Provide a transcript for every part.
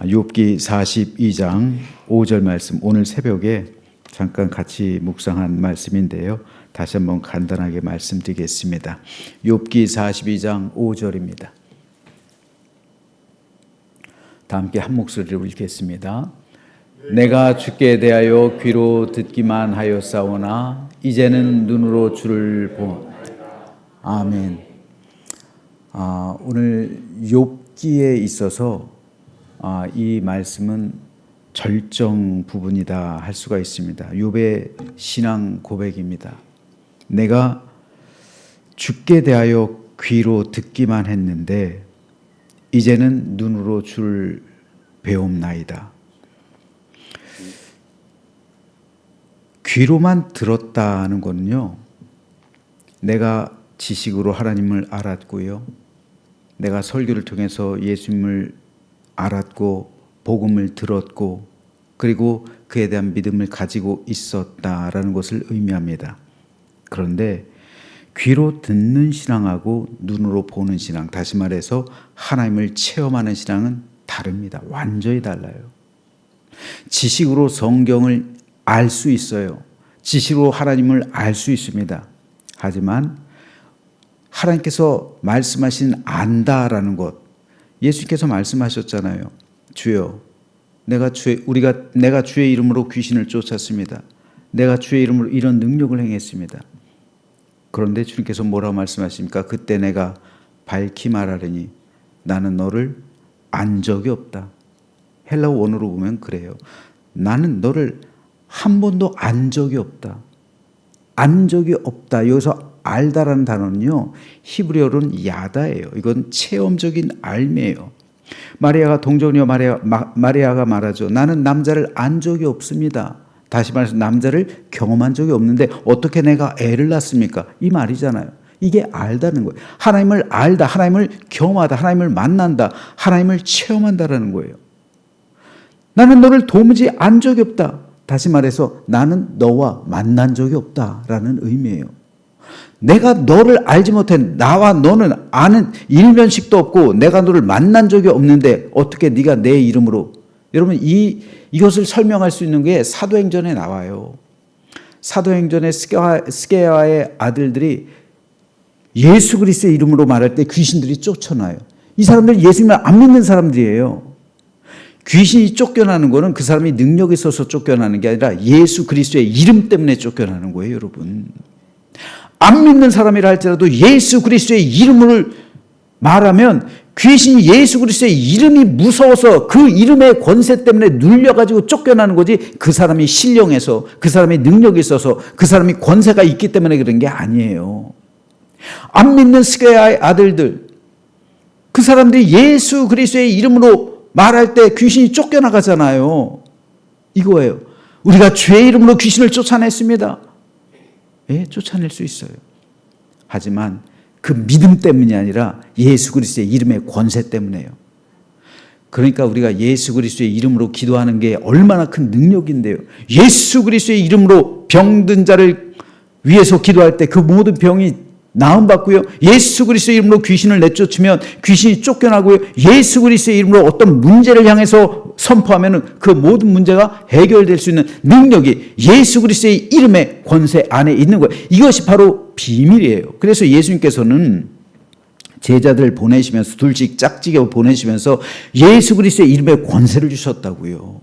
욥기 42장 5절 말씀, 오늘 새벽에 잠깐 같이 묵상한 말씀인데요. 다시 한번 간단하게 말씀드리겠습니다. 욥기 42장 5절입니다. 다 함께 한 목소리로 읽겠습니다. 내가 주께 대하여 귀로 듣기만 하였사오나 이제는 눈으로 주를 보. 아멘. 오늘 욥기에 있어서 이 말씀은 절정 부분이다 할 수가 있습니다. 욥의 신앙 고백입니다. 내가 주께 대하여 귀로 듣기만 했는데 이제는 눈으로 주를 배움나이다. 귀로만 들었다는 것은요, 내가 지식으로 하나님을 알았고요, 내가 설교를 통해서 예수님을 알았고 복음을 들었고 그리고 그에 대한 믿음을 가지고 있었다라는 것을 의미합니다. 그런데 귀로 듣는 신앙하고 눈으로 보는 신앙, 다시 말해서 하나님을 체험하는 신앙은 다릅니다. 완전히 달라요. 지식으로 성경을 알 수 있어요. 지식으로 하나님을 알 수 있습니다. 하지만 하나님께서 말씀하신 안다라는 것, 예수님께서 말씀하셨잖아요. 주여, 내가 주의 이름으로 귀신을 쫓았습니다. 내가 주의 이름으로 이런 능력을 행했습니다. 그런데 주님께서 뭐라고 말씀하십니까? 그때 내가 밝히 말하려니 나는 너를 안 적이 없다. 헬라어 원어로 보면 그래요. 나는 너를 한 번도 안 적이 없다. 안 적이 없다. 여기서 알다라는 단어는요, 히브리어로는 야다예요. 이건 체험적인 알매예요. 마리아가 동정녀 마리아가 말하죠. 나는 남자를 안 적이 없습니다. 다시 말해서 남자를 경험한 적이 없는데 어떻게 내가 애를 낳습니까? 이 말이잖아요. 이게 알다는 거예요. 하나님을 알다, 하나님을 경험하다, 하나님을 만난다, 하나님을 체험한다라는 거예요. 나는 너를 도무지 안 적이 없다. 다시 말해서 나는 너와 만난 적이 없다라는 의미예요. 내가 너를 알지 못해, 나와 너는 아는 일면식도 없고 내가 너를 만난 적이 없는데 어떻게 네가 내 이름으로. 여러분, 이것을 설명할 수 있는 게 사도행전에 나와요. 사도행전에 스게와의 아들들이 예수 그리스도의 이름으로 말할 때 귀신들이 쫓아나요. 이 사람들은 예수님을 안 믿는 사람들이에요. 귀신이 쫓겨나는 것은 그 사람이 능력이 있어서 쫓겨나는 게 아니라 예수 그리스도의 이름 때문에 쫓겨나는 거예요, 여러분. 안 믿는 사람이라 할지라도 예수 그리스도의 이름을 말하면 귀신이 예수 그리스도의 이름이 무서워서 그 이름의 권세 때문에 눌려가지고 쫓겨나는 거지, 그 사람이 신령해서, 그 사람이 능력이 있어서, 그 사람이 권세가 있기 때문에 그런 게 아니에요. 안 믿는 스게야의 아들들, 그 사람들이 예수 그리스도의 이름으로 말할 때 귀신이 쫓겨나가잖아요. 이거예요. 우리가 주의 이름으로 귀신을 쫓아냈습니다. 예, 쫓아낼 수 있어요. 하지만 그 믿음 때문이 아니라 예수 그리스도의 이름의 권세 때문에요. 그러니까 우리가 예수 그리스도의 이름으로 기도하는 게 얼마나 큰 능력인데요. 예수 그리스도의 이름으로 병든 자를 위해서 기도할 때 그 모든 병이 나음받고요. 예수 그리스도의 이름으로 귀신을 내쫓으면 귀신이 쫓겨나고요. 예수 그리스도의 이름으로 어떤 문제를 향해서 선포하면 그 모든 문제가 해결될 수 있는 능력이 예수 그리스도의 이름의 권세 안에 있는 거예요. 이것이 바로 비밀이에요. 그래서 예수님께서는 제자들 보내시면서, 둘씩 짝지겨 보내시면서 예수 그리스도의 이름의 권세를 주셨다고요.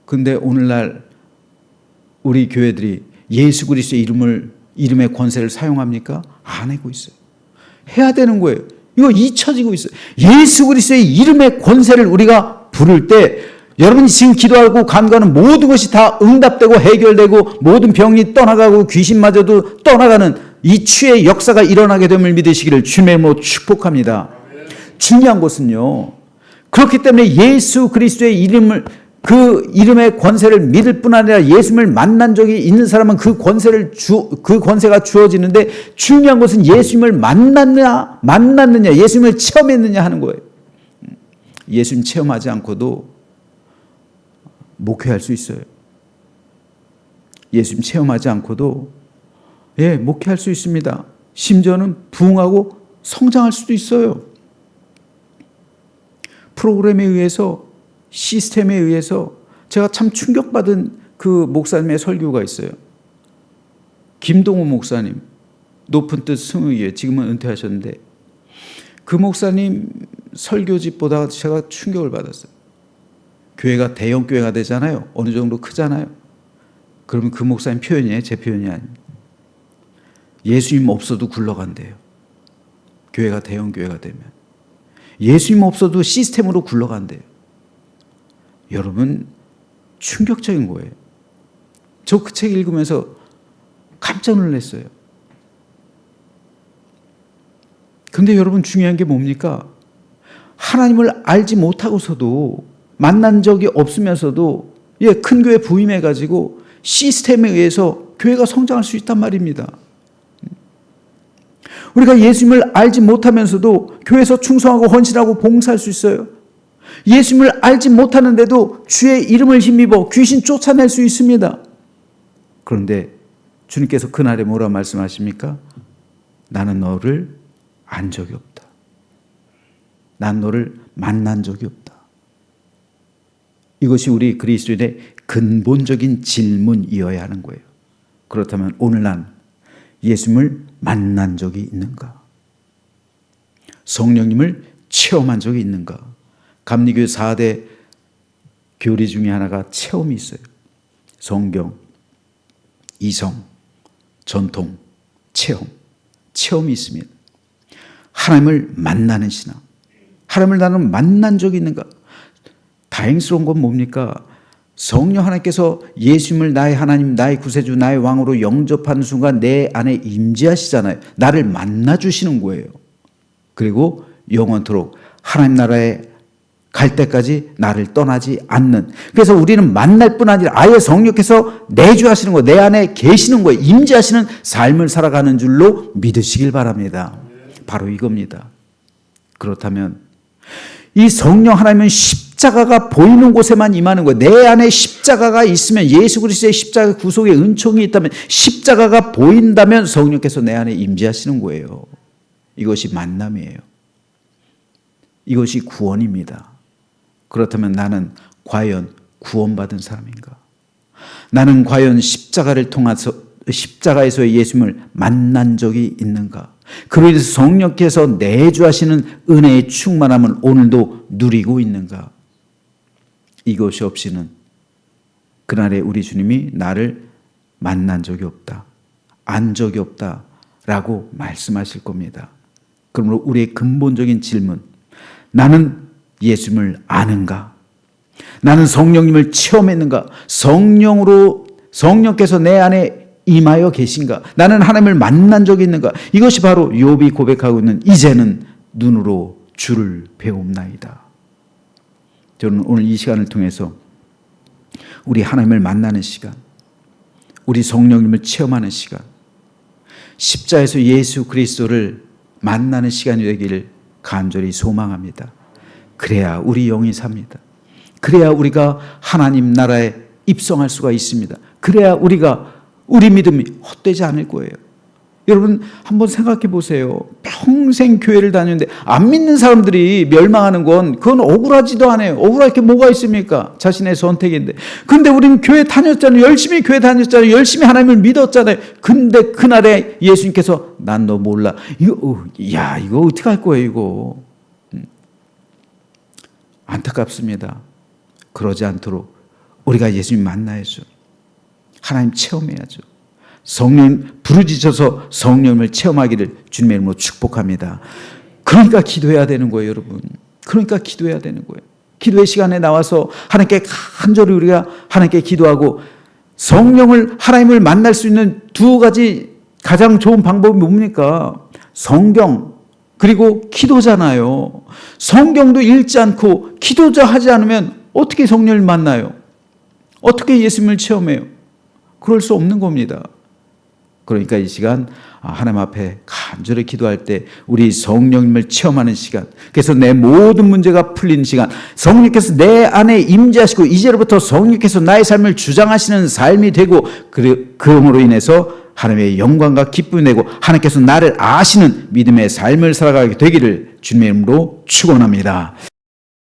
근데 오늘날 우리 교회들이 예수 그리스도의 이름의 권세를 사용합니까? 안 하고 있어요. 해야 되는 거예요. 이거 잊혀지고 있어요. 예수 그리스도의 이름의 권세를 우리가 부를 때 여러분이 지금 기도하고 간구하는 모든 것이 다 응답되고 해결되고 모든 병이 떠나가고 귀신마저도 떠나가는 이 치유의 역사가 일어나게 됨을 믿으시기를 주님의 이름으로 축복합니다. 중요한 것은요, 그렇기 때문에 예수 그리스도의 이름을, 그 이름의 권세를 믿을 뿐 아니라 예수님을 만난 적이 있는 사람은 그 권세가 주어지는데, 중요한 것은 예수님을 만났느냐, 예수님을 체험했느냐 하는 거예요. 예수님 체험하지 않고도 목회할 수 있어요. 예수님 체험하지 않고도 목회할 수 있습니다. 심지어는 부흥하고 성장할 수도 있어요. 프로그램에 의해서, 시스템에 의해서 제가 참 충격받은 그 목사님의 설교가 있어요. 김동호 목사님, 높은 뜻 승의회, 지금은 은퇴하셨는데 그 목사님 설교집보다 제가 충격을 받았어요. 교회가 대형 교회가 되잖아요. 어느 정도 크잖아요. 그러면 그 목사님 표현이에요. 제 표현이 아닙니다. 예수님 없어도 굴러간대요. 교회가 대형 교회가 되면. 예수님 없어도 시스템으로 굴러간대요. 여러분, 충격적인 거예요. 저 그 책 읽으면서 깜짝 놀랐어요. 근데 여러분, 중요한 게 뭡니까? 하나님을 알지 못하고서도, 만난 적이 없으면서도 큰 교회 부임해가지고 시스템에 의해서 교회가 성장할 수 있단 말입니다. 우리가 예수님을 알지 못하면서도 교회에서 충성하고 헌신하고 봉사할 수 있어요. 예수님을 알지 못하는데도 주의 이름을 힘입어 귀신 쫓아낼 수 있습니다. 그런데 주님께서 그날에 뭐라 말씀하십니까? 나는 너를 안 적이 없다. 난 너를 만난 적이 없다. 이것이 우리 그리스도인의 근본적인 질문이어야 하는 거예요. 그렇다면 오늘 난 예수님을 만난 적이 있는가? 성령님을 체험한 적이 있는가? 감리교회 4대 교리 중에 하나가 체험이 있어요. 성경, 이성, 전통, 체험이 있습니다. 하나님을 만나는 신앙. 하나님을 나는 만난 적이 있는가? 다행스러운 건 뭡니까? 성령 하나님께서 예수님을 나의 하나님, 나의 구세주, 나의 왕으로 영접하는 순간 내 안에 임재하시잖아요. 나를 만나주시는 거예요. 그리고 영원토록 하나님 나라에 갈 때까지 나를 떠나지 않는. 그래서 우리는 만날 뿐 아니라 아예 성령께서 내주하시는 거예요. 내 안에 계시는 거예요. 임재하시는 삶을 살아가는 줄로 믿으시길 바랍니다. 바로 이겁니다. 그렇다면 이 성령 하나님은 십자가가 보이는 곳에만 임하는 거예요. 내 안에 십자가가 있으면, 예수 그리스도의 십자가 구속의 은총이 있다면, 십자가가 보인다면 성령께서 내 안에 임재하시는 거예요. 이것이 만남이에요. 이것이 구원입니다. 그렇다면 나는 과연 구원받은 사람인가? 나는 과연 십자가를 통해서, 십자가에서의 예수님을 만난 적이 있는가? 그로 인해서 성령께서 내주하시는 은혜의 충만함을 오늘도 누리고 있는가? 이것이 없이는 그날에 우리 주님이 나를 만난 적이 없다, 안 적이 없다 라고 말씀하실 겁니다. 그러므로 우리의 근본적인 질문, 나는 예수님을 아는가? 나는 성령님을 체험했는가? 성령께서 내 안에 임하여 계신가? 나는 하나님을 만난 적이 있는가? 이것이 바로 욥이 고백하고 있는 이제는 눈으로 주를 배움나이다. 저는 오늘 이 시간을 통해서 우리 하나님을 만나는 시간, 우리 성령님을 체험하는 시간, 십자에서 예수 그리스도를 만나는 시간이 되기를 간절히 소망합니다. 그래야 우리 영이 삽니다. 그래야 우리가 하나님 나라에 입성할 수가 있습니다. 그래야 우리 믿음이 헛되지 않을 거예요. 여러분 한번 생각해 보세요. 평생 교회를 다녔는데 안 믿는 사람들이 멸망하는 건 그건 억울하지도 않아요. 억울할 게 뭐가 있습니까? 자신의 선택인데. 근데 우리는 교회 다녔잖아요. 열심히 교회 다녔잖아요. 열심히 하나님을 믿었잖아요. 근데 그날에 예수님께서 난 너 몰라. 이거 어떻게 할 거예요 이거. 안타깝습니다. 그러지 않도록 우리가 예수님 만나야죠. 하나님 체험해야죠. 성령 부르짖어서 성령을 체험하기를 주님의 이름으로 축복합니다. 그러니까 기도해야 되는 거예요, 여러분. 그러니까 기도해야 되는 거예요. 기도의 시간에 나와서 하나님께 간절히 우리가 하나님께 기도하고 하나님을 만날 수 있는 두 가지 가장 좋은 방법이 뭡니까? 성경 그리고 기도잖아요. 성경도 읽지 않고 기도자 하지 않으면 어떻게 성령을 만나요? 어떻게 예수님을 체험해요? 그럴 수 없는 겁니다. 그러니까 이 시간 하나님 앞에 간절히 기도할 때 우리 성령님을 체험하는 시간, 그래서 내 모든 문제가 풀리는 시간, 성령께서 내 안에 임재하시고 이제로부터 성령께서 나의 삶을 주장하시는 삶이 되고 그럼으로 인해서 하나님의 영광과 기쁨이 되고 하나님께서 나를 아시는 믿음의 삶을 살아가게 되기를 주님의 이름으로 축원합니다.